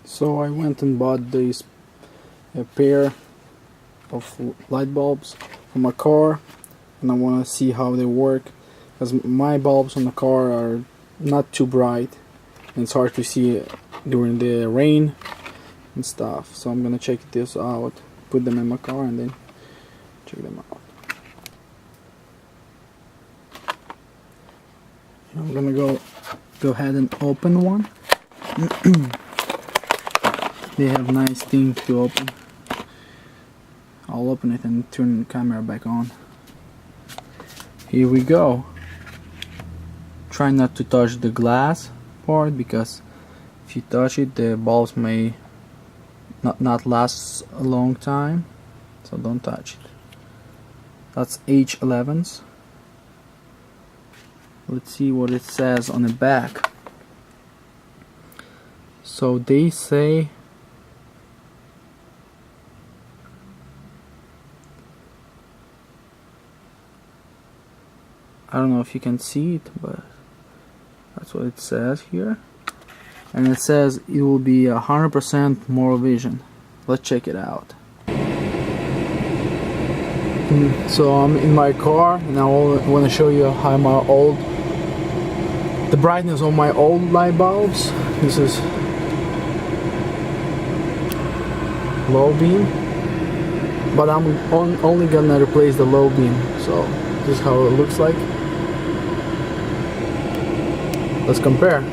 So I went and bought this a pair of light bulbs for my car, and I want to see how they work, because my bulbs on the car are not too bright and it's hard to see during the rain and stuff. So I'm gonna check this out, put them in my car, and then check them out. I'm gonna go ahead and open one. They have nice things to open. I'll open it and turn the camera back on. Here we go. Try not to touch the glass part, because if you touch it, the bulbs may not last a long time, so don't touch it. That's H11s. Let's see what it says on the back. So they say I don't know if you can see it, but that's what it says here. And it says it will be 100% more vision. Let's check it out. So I'm in my car, and I want to show you how the brightness of my old light bulbs. This is low beam, but I'm only gonna replace the low beam. So this is how it looks like. Let's compare.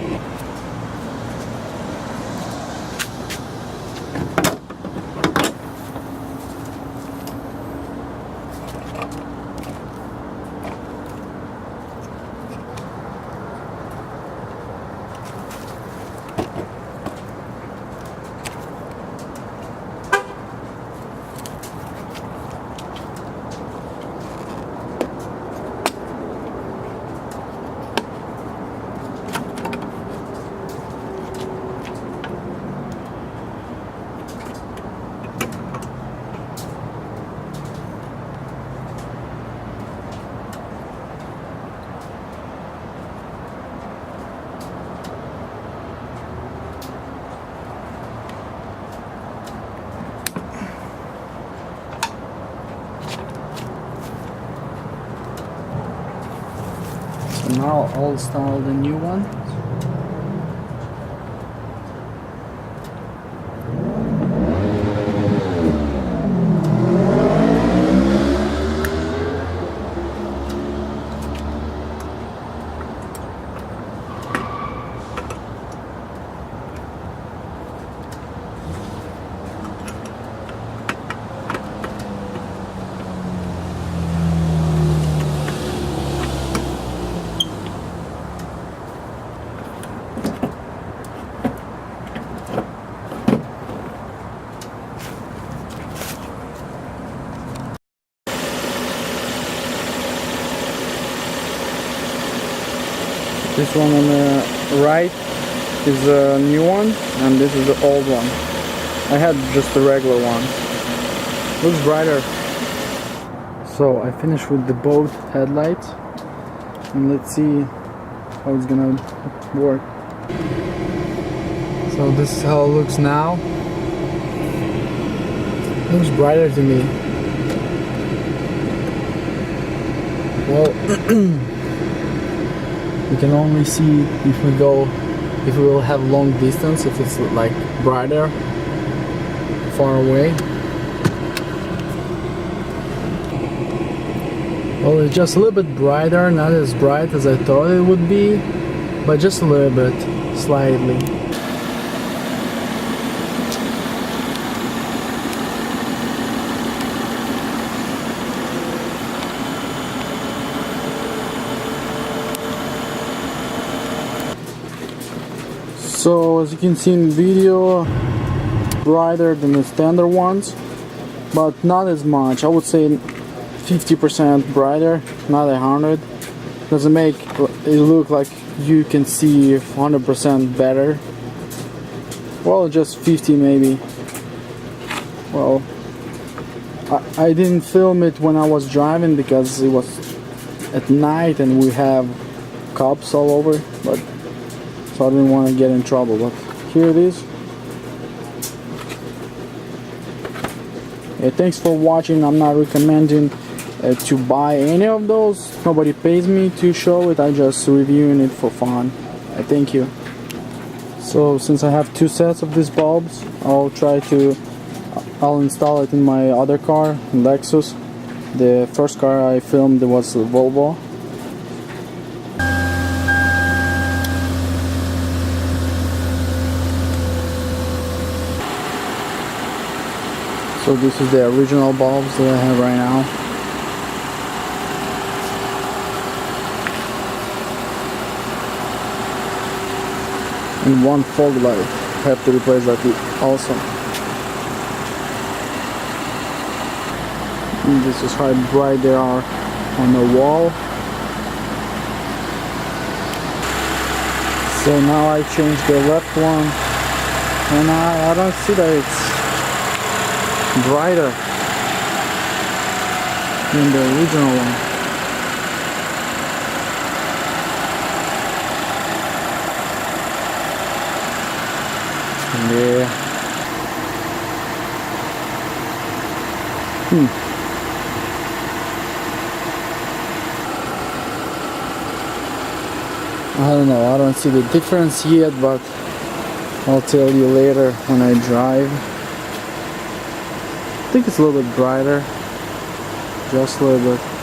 So now I'll install the new one. This one on the right is a new one, and this is the old one. I had just the regular one. Looks brighter. So I finished with the both headlights, and let's see how it's gonna work. So this is how it looks now. Looks brighter to me. Well, we can only see if we will have long distance, if it's like brighter far away. Well, it's just a little bit brighter, not as bright as I thought it would be, but just a little bit, slightly. So as you can see in the video, brighter than the standard ones, but not as much. I would say 50% brighter, not 100. Doesn't make it look like you can see 100% better. Well, just 50 maybe. Well, I didn't film it when I was driving because it was at night and we have cops all over, but so I didn't want to get in trouble. But here it is. Thanks for watching. I'm not recommending to buy any of those. Nobody pays me to show it. I just reviewing it for fun. Thank you. So since I have two sets of these bulbs, I'll install it in my other car, Lexus. The first car I filmed was a Volvo. So this is the original bulbs that I have right now. And one fog light. Have to replace that also. And this is how bright they are on the wall. So now I changed the left one, and I don't see that it's brighter than the original one. Yeah. I don't know, I don't see the difference yet, but I'll tell you later when I drive. I think it's a little bit brighter, just a little bit.